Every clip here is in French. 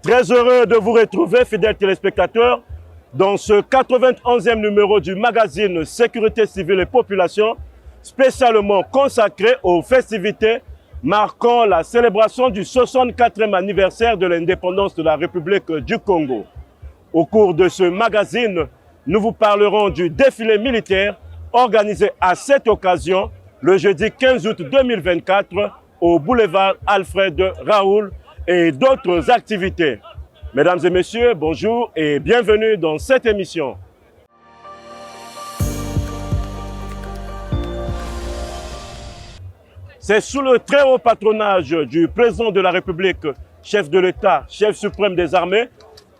Très heureux de vous retrouver, fidèles téléspectateurs, dans ce 91e numéro du magazine Sécurité civile et population, spécialement consacré aux festivités marquant la célébration du 64e anniversaire de l'indépendance de la République du Congo. Au cours de ce magazine, nous vous parlerons du défilé militaire organisé à cette occasion le jeudi 15 août 2024 au boulevard Alfred Raoul et d'autres activités. Mesdames et messieurs, bonjour et bienvenue dans cette émission. C'est sous le très haut patronage du président de la République, chef de l'État, chef suprême des armées,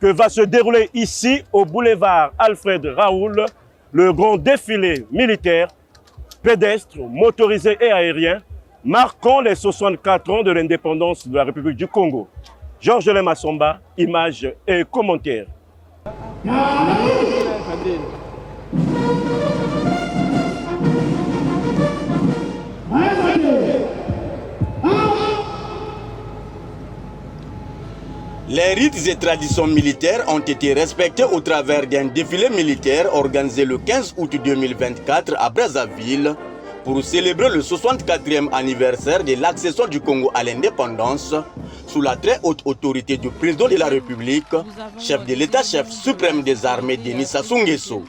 que va se dérouler ici au boulevard Alfred Raoul le grand défilé militaire, pédestre, motorisé et aérien, marquant les 64 ans de l'indépendance de la République du Congo. Georges Lemassomba, images et commentaires. Les rites et traditions militaires ont été respectés au travers d'un défilé militaire organisé le 15 août 2024 à Brazzaville pour célébrer le 64e anniversaire de l'accession du Congo à l'indépendance sous la très haute autorité du président de la République, chef de l'État, chef suprême des armées, Denis Sassou Nguesso.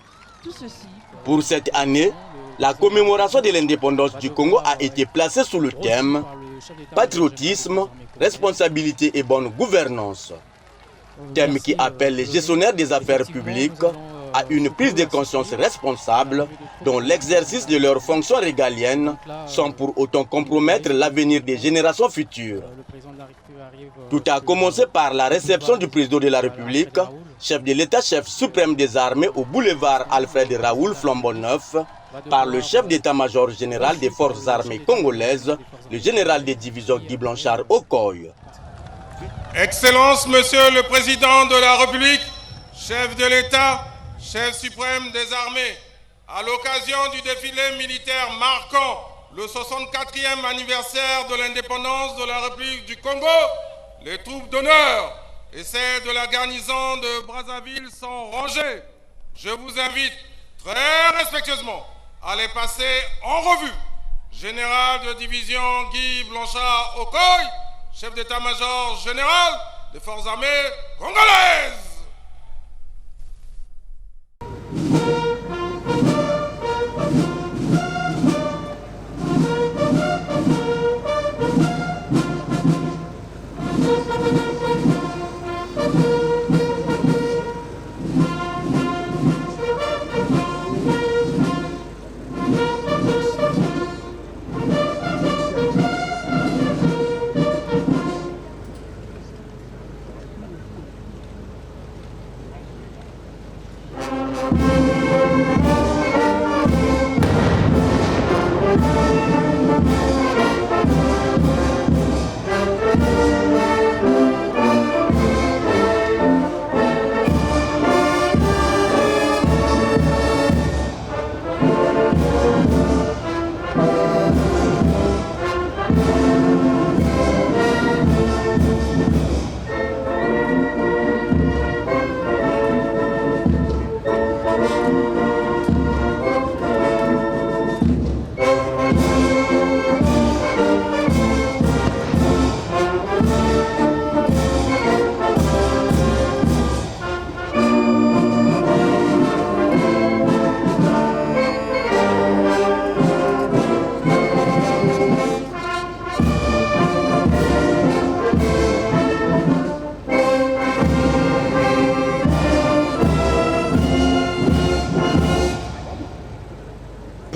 Pour cette année, la commémoration de l'indépendance du Congo a été placée sous le thème « Patriotisme, responsabilité et bonne gouvernance ». Thème qui appelle les gestionnaires des affaires publiques à une prise de conscience responsable dont l'exercice de leurs fonctions régaliennes sans pour autant compromettre l'avenir des générations futures. Tout a commencé par la réception du président de la République, chef de l'État, chef suprême des armées au boulevard Alfred Raoul Flambeau Neuf, par le chef d'état-major général des forces armées congolaises, le général des divisions Guy Blanchard Okoye. Excellence, Monsieur le Président de la République, chef de l'État, chef suprême des armées, à l'occasion du défilé militaire marquant le 64e anniversaire de l'indépendance de la République du Congo, les troupes d'honneur et celles de la garnison de Brazzaville sont rangées. Je vous invite très respectueusement à les passer en revue. Général de division Guy Blanchard Okoye, chef d'état-major général des forces armées congolaises.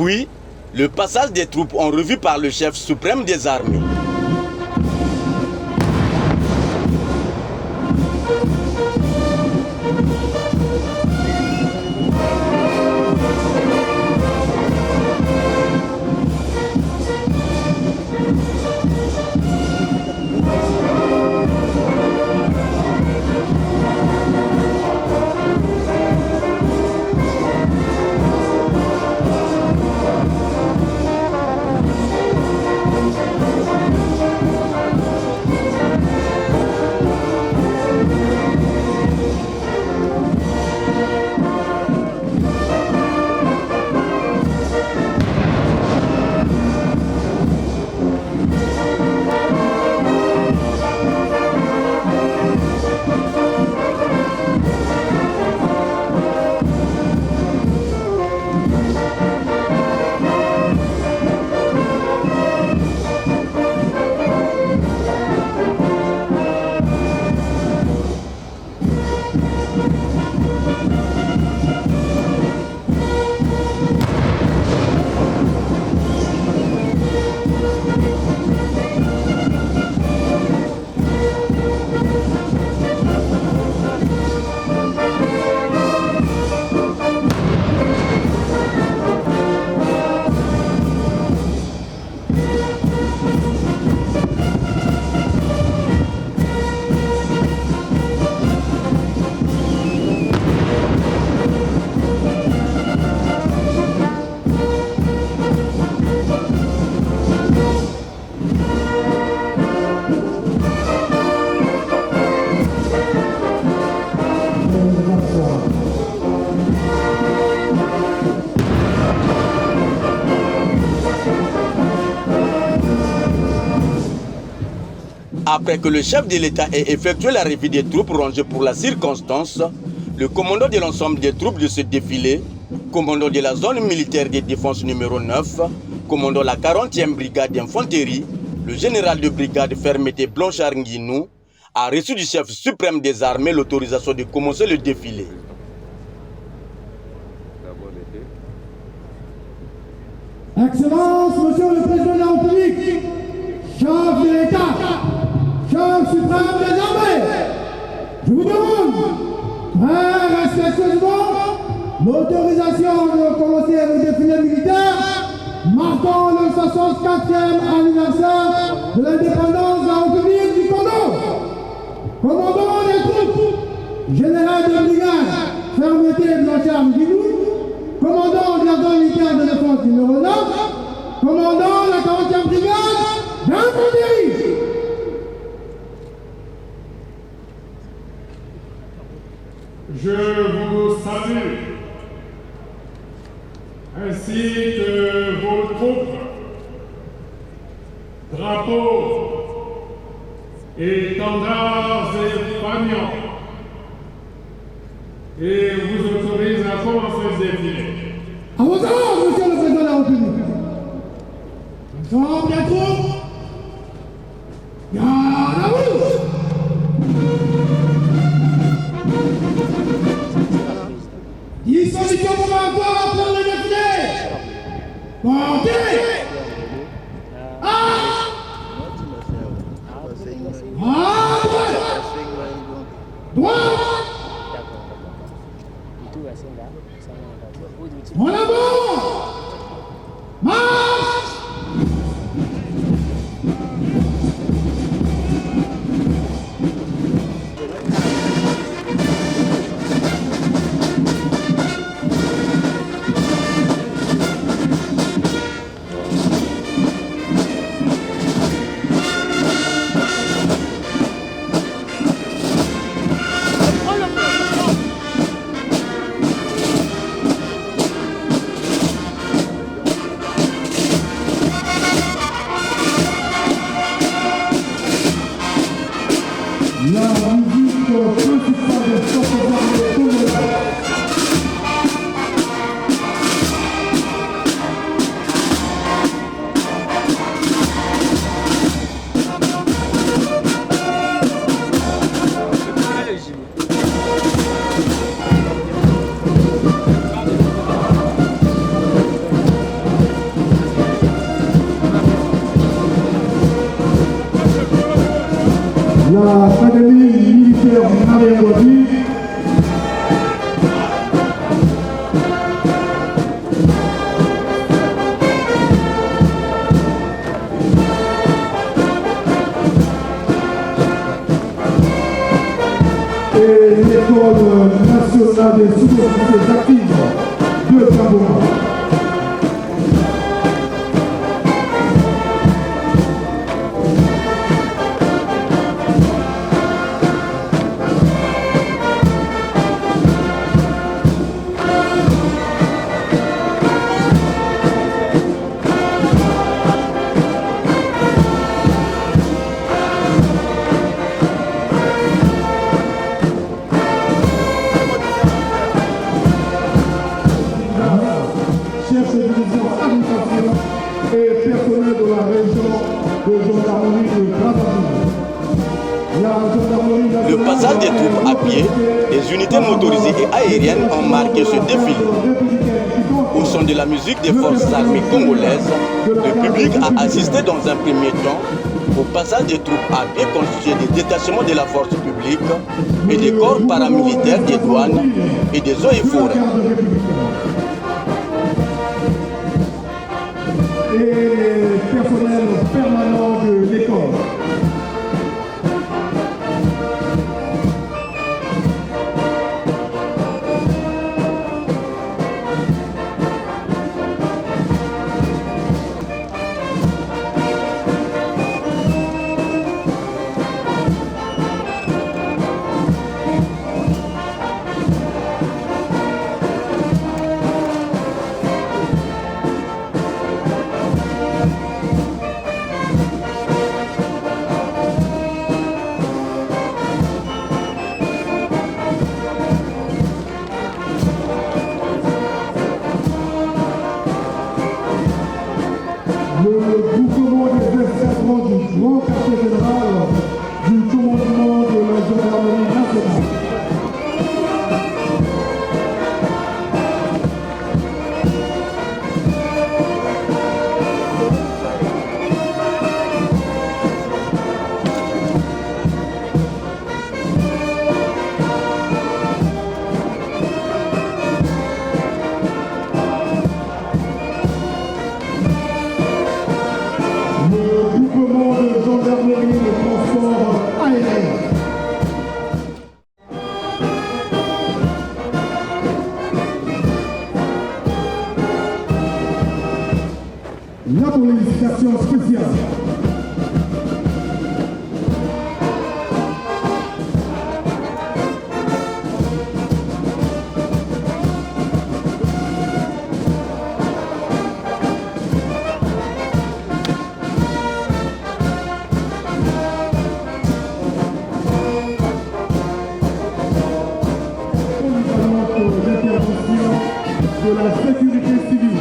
Puis, le passage des troupes en revue par le chef suprême des armées. Après que le chef de l'État ait effectué la revue des troupes rangées pour la circonstance, le commandant de l'ensemble des troupes de ce défilé, commandant de la zone militaire de défense numéro 9, commandant la 40e brigade d'infanterie, le général de brigade Fermeté Blanchard Nguinou, a reçu du chef suprême des armées l'autorisation de commencer le défilé. Excellence, Monsieur le Président de la République, chef de l'État, chef suprême des armées, je vous demande très respectueusement l'autorisation de commencer le défilé militaire marquant le 64e anniversaire de l'indépendance de la République du Congo. Commandant des troupes, général de brigade, Fermeté Blanchard Nguinou, commandant de la zone militaire de défense numéro 9, commandant la 40e brigade d'infanterie. Je vous salue, ainsi que vos troupes, drapeaux, étendards et fanions, et vous autorise à commencer ce défilé. À vos ordres, Monsieur le Président de la République. Ensemble des troupes, garde à vous. Disposition pour encore pour le défilé. Portez. À droite. Droite. En avant. Marche. L'Académie militaire Nabé-Ngodi et l'École nationale des sous-officiers actifs de Kaboura. Chef de division administration et personnel de la région de gendarmerie de Brazzaville. Le passage des troupes à pied, des unités motorisées et aériennes ont marqué ce défilé. Au son de la musique des forces armées congolaises, le public a assisté dans un premier temps au passage des troupes à pied constituées des détachements de la force publique et des corps paramilitaires des douanes et des eaux et forêts. Et les personnels permanents de l'école. pour l'éducation spéciale. De la sécurité civile.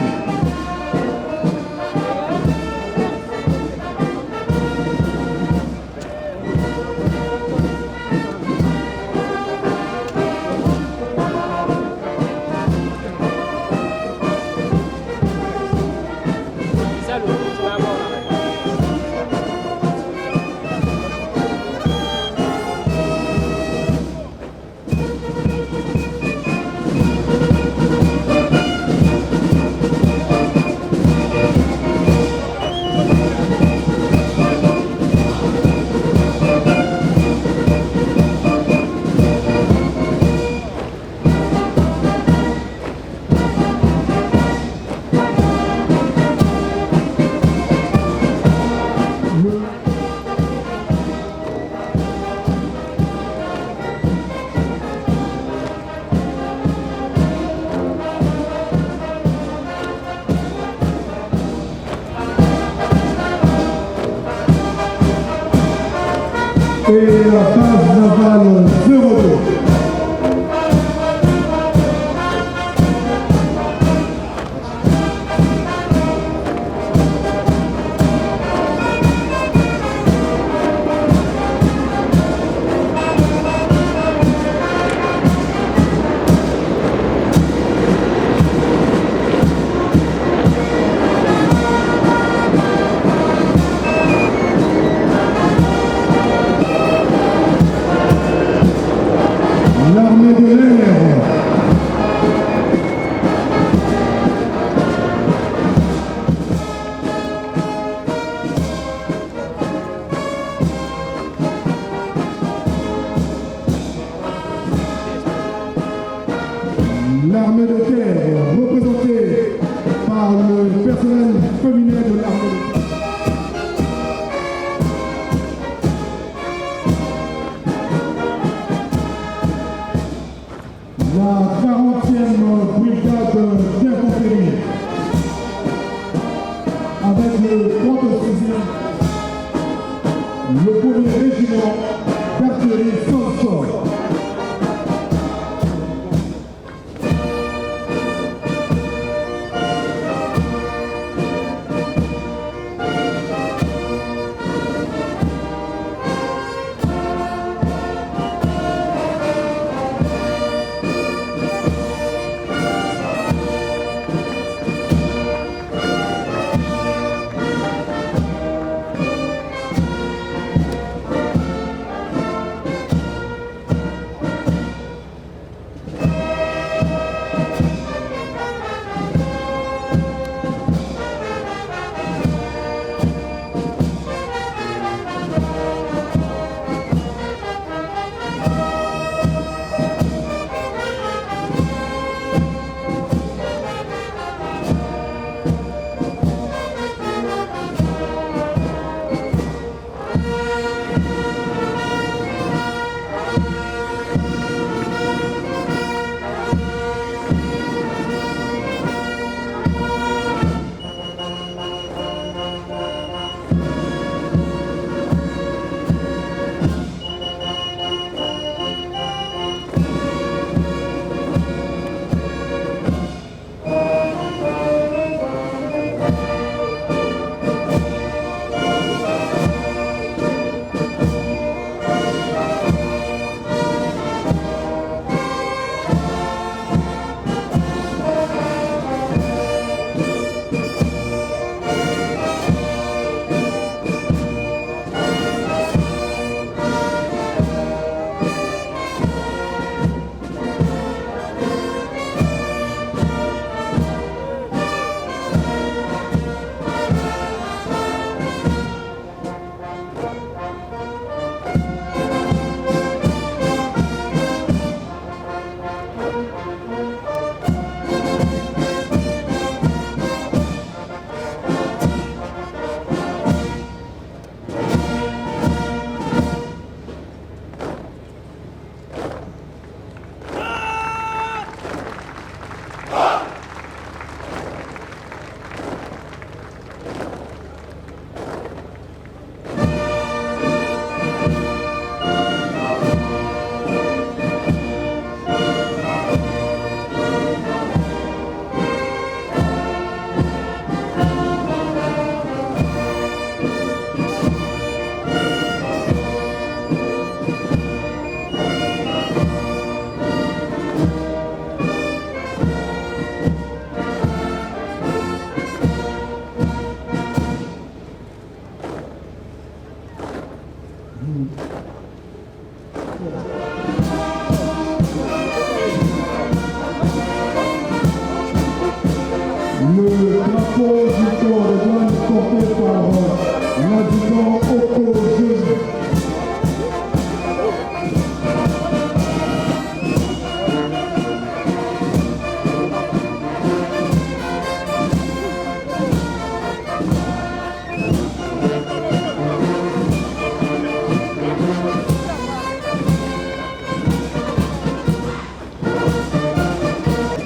Et la base navale 02. L'armée de l'air. L'armée de terre, représentée par le personnel féminin de l'armée de terre. La 40e brigade d'infanterie avec le 36e, le 1er régiment d'artillerie sans sol.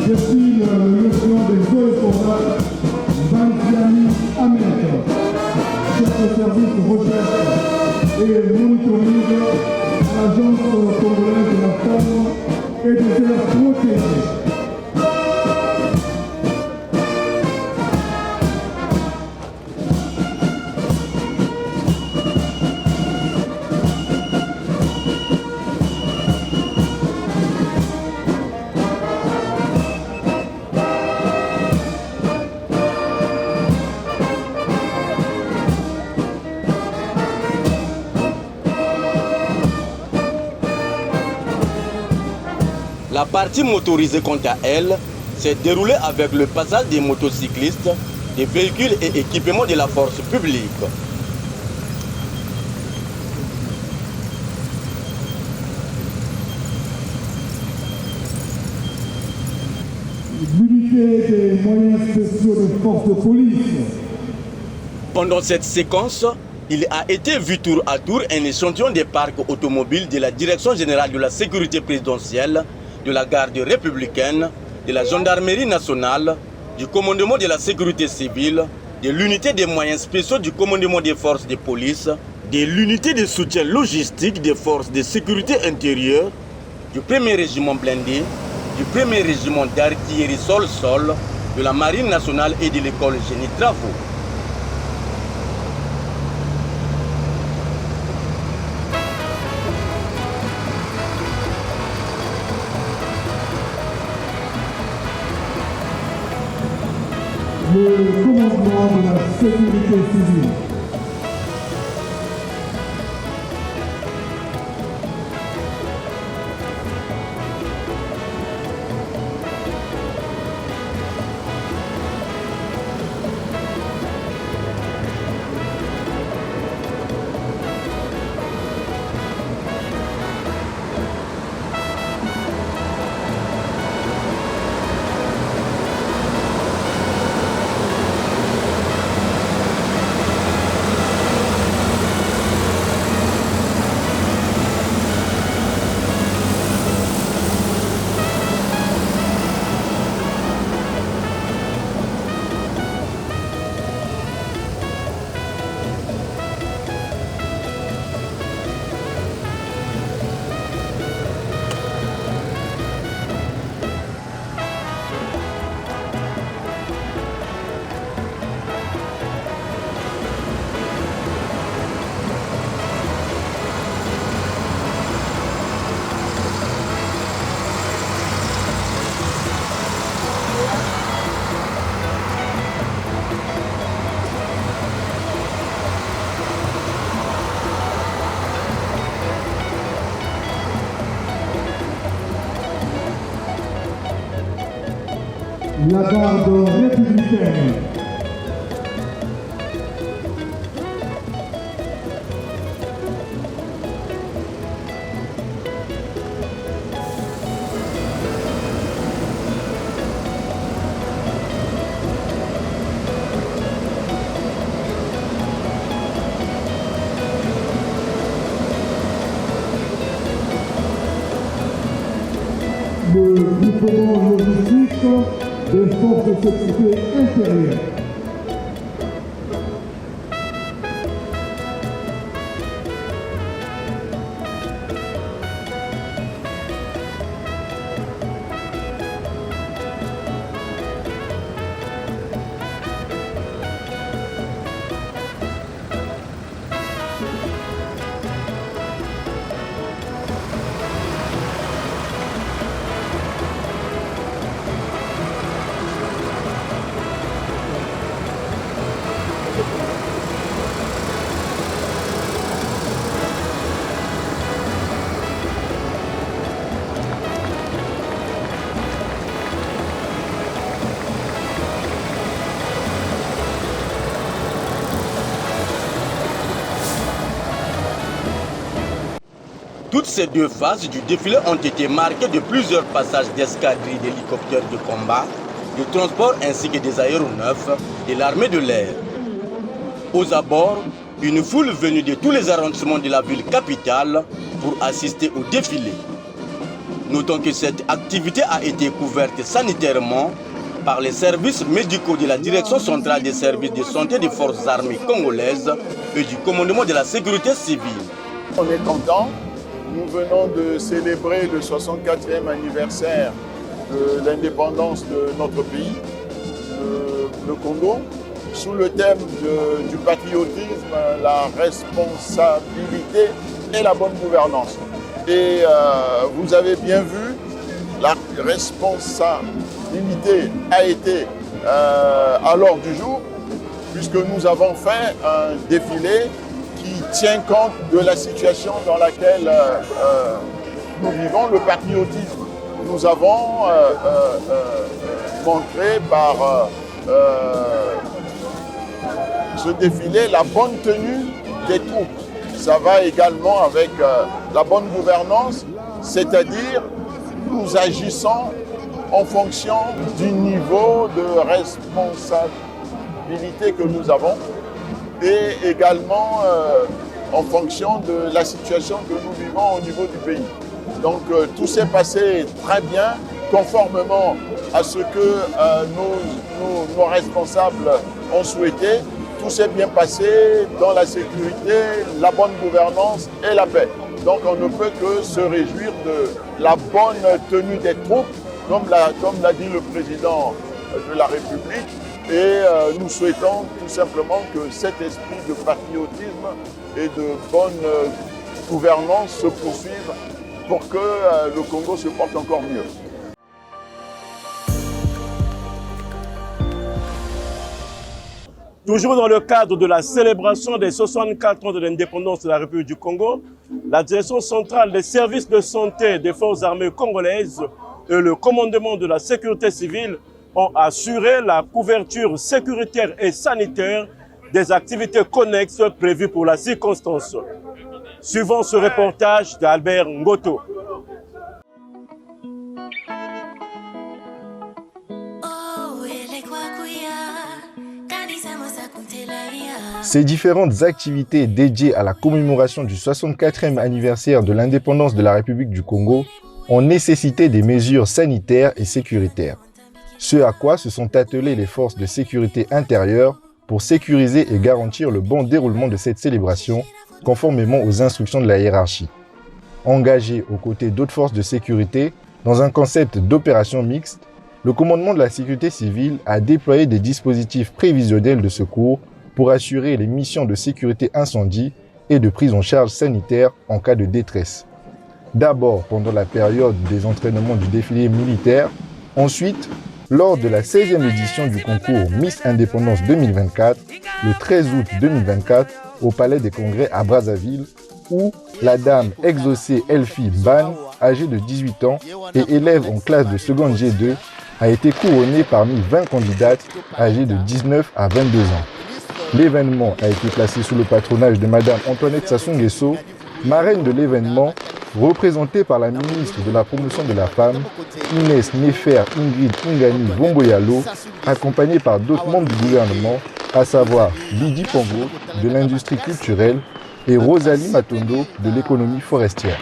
destine le lieutenant des eaux et forêts, Banziani Ahmed, chef de service recherche et monitoring à l'Agence congolaise de la faune et des aires protégées. La partie motorisée, quant à elle, s'est déroulée avec le passage des motocyclistes, des véhicules et équipements de la force publique. L'unité des moyens spéciaux des forces de police. Pendant cette séquence, il a été vu tour à tour un échantillon des parcs automobiles de la Direction générale de la sécurité présidentielle, de la garde républicaine, de la gendarmerie nationale, du commandement de la sécurité civile, de l'unité des moyens spéciaux du commandement des forces de police, de l'unité de soutien logistique des forces de sécurité intérieure, du 1er régiment blindé, du 1er régiment d'artillerie sol-sol, de la marine nationale et de l'école génie travaux. Le commandement de la sécurité civile. La garde républicaine. Le groupement logistique des forces de sécurité intérieure. Toutes ces deux phases du défilé ont été marquées de plusieurs passages d'escadrilles d'hélicoptères de combat, de transport ainsi que des aéronefs de l'armée de l'air. Aux abords, une foule venue de tous les arrondissements de la ville capitale pour assister au défilé. Notons que cette activité a été couverte sanitairement par les services médicaux de la Direction centrale des services de santé des forces armées congolaises et du commandement de la sécurité civile. On est content. Nous venons de célébrer le 64e anniversaire de l'indépendance de notre pays, le Congo, sous le thème du patriotisme, la responsabilité et la bonne gouvernance. Et vous avez bien vu, la responsabilité a été à l'ordre du jour, puisque nous avons fait un défilé qui tient compte de la situation dans laquelle nous vivons, le patriotisme. Nous avons montré par ce défilé la bonne tenue des troupes. Ça va également avec la bonne gouvernance, c'est-à-dire nous agissons en fonction du niveau de responsabilité que nous avons et également en fonction de la situation que nous vivons au niveau du pays. Donc tout s'est passé très bien, conformément à ce que nos responsables ont souhaité. Tout s'est bien passé dans la sécurité, la bonne gouvernance et la paix. Donc on ne peut que se réjouir de la bonne tenue des troupes, comme l'a dit le président de la République. Et nous souhaitons tout simplement que cet esprit de patriotisme et de bonne gouvernance se poursuive pour que le Congo se porte encore mieux. Toujours dans le cadre de la célébration des 64 ans de l'indépendance de la République du Congo, la Direction centrale des services de santé des forces armées congolaises et le commandement de la sécurité civile ont assuré la couverture sécuritaire et sanitaire des activités connexes prévues pour la circonstance. Suivant ce reportage d'Albert Ngoto. Ces différentes activités dédiées à la commémoration du 64e anniversaire de l'indépendance de la République du Congo ont nécessité des mesures sanitaires et sécuritaires. Ce à quoi se sont attelées les forces de sécurité intérieure pour sécuriser et garantir le bon déroulement de cette célébration, conformément aux instructions de la hiérarchie. Engagé aux côtés d'autres forces de sécurité dans un concept d'opération mixte, le commandement de la sécurité civile a déployé des dispositifs prévisionnels de secours pour assurer les missions de sécurité incendie et de prise en charge sanitaire en cas de détresse. D'abord pendant la période des entraînements du défilé militaire, ensuite lors de la 16e édition du concours Miss Indépendance 2024, le 13 août 2024, au Palais des Congrès à Brazzaville, où la dame Exaucée Elfie Ban, âgée de 18 ans et élève en classe de seconde G2, a été couronnée parmi 20 candidates âgées de 19 à 22 ans. L'événement a été placé sous le patronage de Madame Antoinette Sassou Nguesso, marraine de l'événement, représentée par la ministre de la Promotion de la Femme, Inès Nefer Ingrid Ngani Vomboyalo, accompagnée par d'autres membres du gouvernement, à savoir Lydie Pongo de l'industrie culturelle et Rosalie Matondo de l'économie forestière.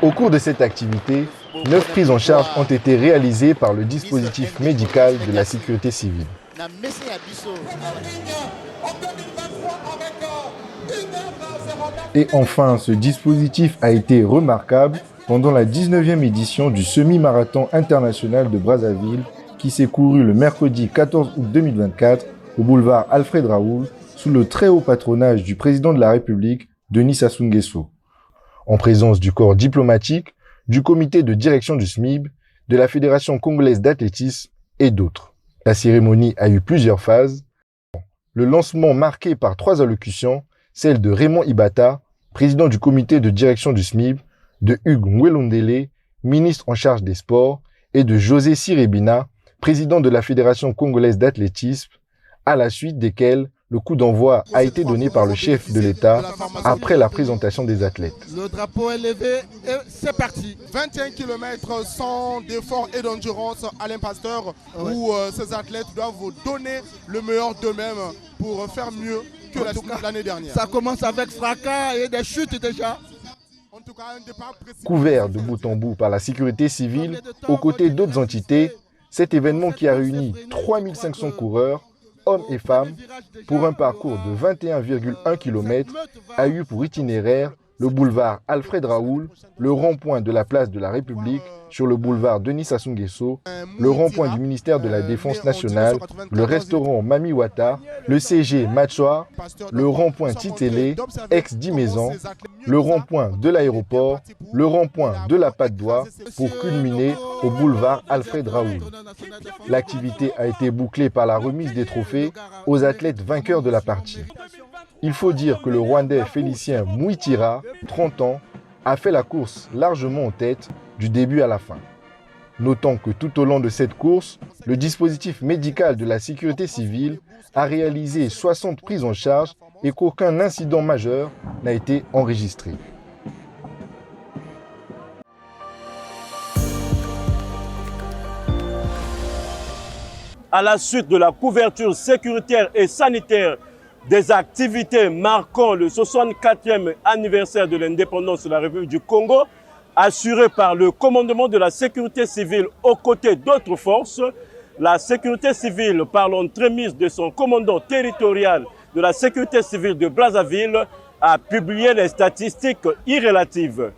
Au cours de cette activité, 9 prises en charge ont été réalisées par le dispositif médical de la sécurité civile. Et enfin, ce dispositif a été remarquable pendant la 19e édition du semi-marathon international de Brazzaville qui s'est couru le mercredi 14 août 2024 au boulevard Alfred Raoul sous le très haut patronage du président de la République, Denis Sassou Nguesso, en présence du corps diplomatique, du comité de direction du SMIB, de la Fédération congolaise d'athlétisme et d'autres. La cérémonie a eu plusieurs phases. Le lancement marqué par 3 allocutions, celle de Raymond Ibata, président du comité de direction du SMIB, de Hugues Mwelondele, ministre en charge des sports, et de José Sirebina, président de la Fédération congolaise d'athlétisme, à la suite desquelles le coup d'envoi a été donné par le chef de l'État après la présentation des athlètes. Le drapeau est levé et c'est parti. 21 km sans d'efforts et d'endurance, Alain Pasteur, où ces athlètes doivent vous donner le meilleur d'eux-mêmes pour faire mieux que l'année dernière. Ça commence avec fracas et des chutes déjà. En tout Couvert de bout en bout par la sécurité civile, aux côtés d'autres entités, cet événement qui a réuni 3500 coureurs, hommes et femmes, pour un parcours de 21,1 km, a eu pour itinéraire le boulevard Alfred Raoul, le rond-point de la place de la République, sur le boulevard Denis Sassou Nguesso, le rond-point du ministère de la Défense nationale, le restaurant Mami Wata, le CG Machoa, le rond-point Titélé, ex-Dimaison, le rond-point de l'aéroport, le rond-point de la Patte d'Oie, pour culminer au boulevard Alfred Raoul. L'activité a été bouclée par la remise des trophées aux athlètes vainqueurs de la partie. Il faut dire que le Rwandais Félicien Mouitira, 30 ans, a fait la course largement en tête du début à la fin. Notons que tout au long de cette course, le dispositif médical de la sécurité civile a réalisé 60 prises en charge et qu'aucun incident majeur n'a été enregistré. À la suite de la couverture sécuritaire et sanitaire des activités marquant le 64e anniversaire de l'indépendance de la République du Congo, assurée par le commandement de la sécurité civile aux côtés d'autres forces, la sécurité civile, par l'entremise de son commandant territorial de la sécurité civile de Brazzaville, a publié les statistiques irrélatives.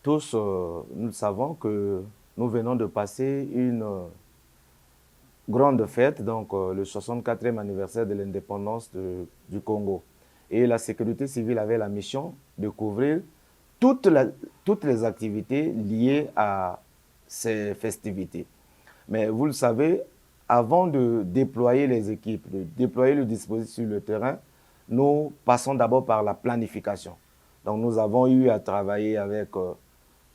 Tous, nous savons que nous venons de passer une grande fête, donc le 64e anniversaire de l'indépendance du Congo. Et la sécurité civile avait la mission de couvrir toutes les activités liées à ces festivités. Mais vous le savez, avant de déployer les équipes, de déployer le dispositif sur le terrain, nous passons d'abord par la planification. Donc nous avons eu à travailler avec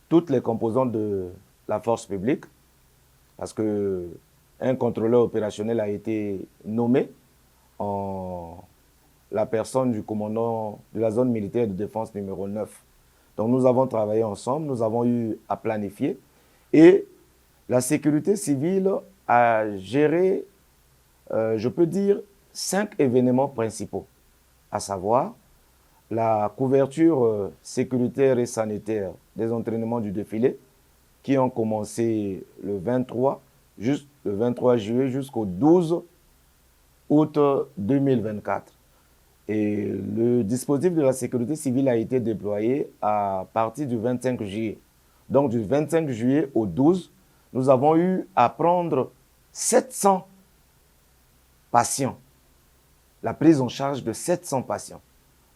toutes les composantes de la force publique, parce qu'un contrôleur opérationnel a été nommé en la personne du commandant de la zone militaire de défense numéro 9. Donc nous avons travaillé ensemble, nous avons eu à planifier, et la sécurité civile a géré, je peux dire, 5 événements principaux, à savoir la couverture sécuritaire et sanitaire des entraînements du défilé, qui ont commencé le 23 juillet jusqu'au 12 août 2024. Et le dispositif de la sécurité civile a été déployé à partir du 25 juillet. Donc du 25 juillet au 12, nous avons eu à prendre 700 patients, la prise en charge de 700 patients.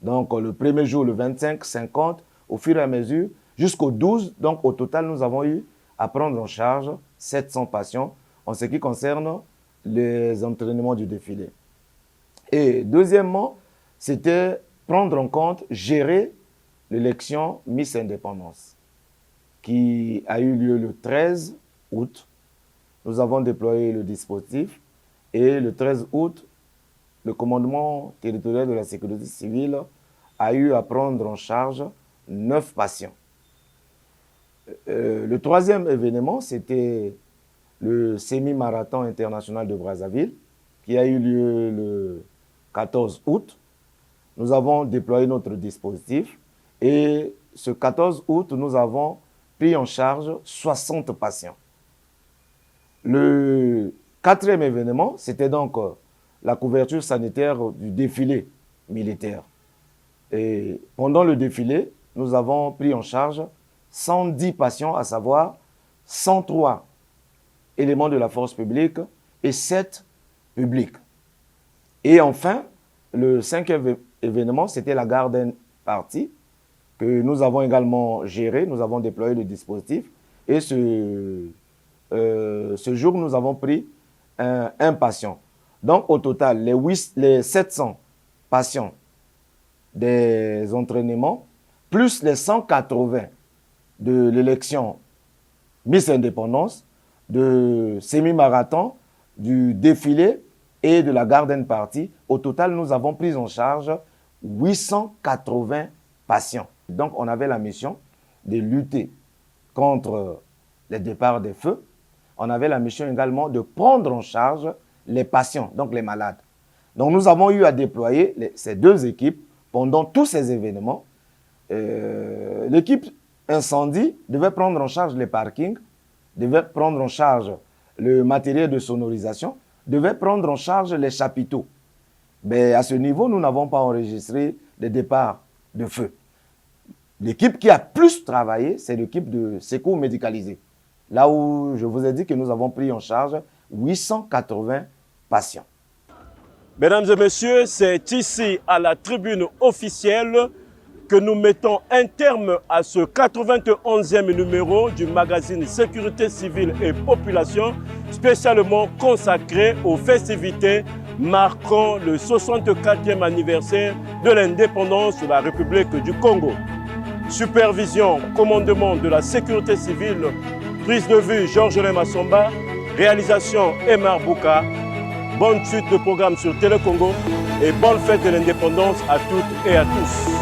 Donc le premier jour, le 25, 50, au fur et à mesure, jusqu'au 12, donc au total, nous avons eu à prendre en charge 700 patients en ce qui concerne les entraînements du défilé. Et deuxièmement, c'était prendre en compte, gérer l'élection Miss Indépendance, qui a eu lieu le 13 août. Nous avons déployé le dispositif et le 13 août, le commandement territorial de la sécurité civile a eu à prendre en charge 9 patients. Le troisième événement, c'était le semi-marathon international de Brazzaville, qui a eu lieu le 14 août. Nous avons déployé notre dispositif et ce 14 août, nous avons pris en charge 60 patients. Le quatrième événement, c'était donc la couverture sanitaire du défilé militaire. Et pendant le défilé, nous avons pris en charge 110 patients, à savoir 103 éléments de la force publique et 7 publics. Et enfin, le cinquième événement, c'était la garden party que nous avons également géré, nous avons déployé le dispositif. Et ce jour, nous avons pris un patient. Donc, au total, les 700 patients des entraînements, plus les 180 de l'élection Miss Indépendance, de semi-marathon, du défilé et de la garden party. Au total, nous avons pris en charge 880 patients. Donc, on avait la mission de lutter contre les départs des feux. On avait la mission également de prendre en charge les patients, donc les malades. Donc nous avons eu à déployer ces deux équipes pendant tous ces événements. L'équipe incendie devait prendre en charge les parkings, devait prendre en charge le matériel de sonorisation, devait prendre en charge les chapiteaux. Mais à ce niveau, nous n'avons pas enregistré de départ de feu. L'équipe qui a plus travaillé, c'est l'équipe de secours médicalisé. Là où je vous ai dit que nous avons pris en charge 880 patients. Mesdames et messieurs, c'est ici à la tribune officielle que nous mettons un terme à ce 91e numéro du magazine Sécurité civile et population, spécialement consacré aux festivités marquant le 64e anniversaire de l'indépendance de la République du Congo. Supervision, commandement de la sécurité civile, prise de vue Georges Massomba, réalisation Emar Bouka. Bonne suite de programme sur Télé Congo et bonne fête de l'indépendance à toutes et à tous.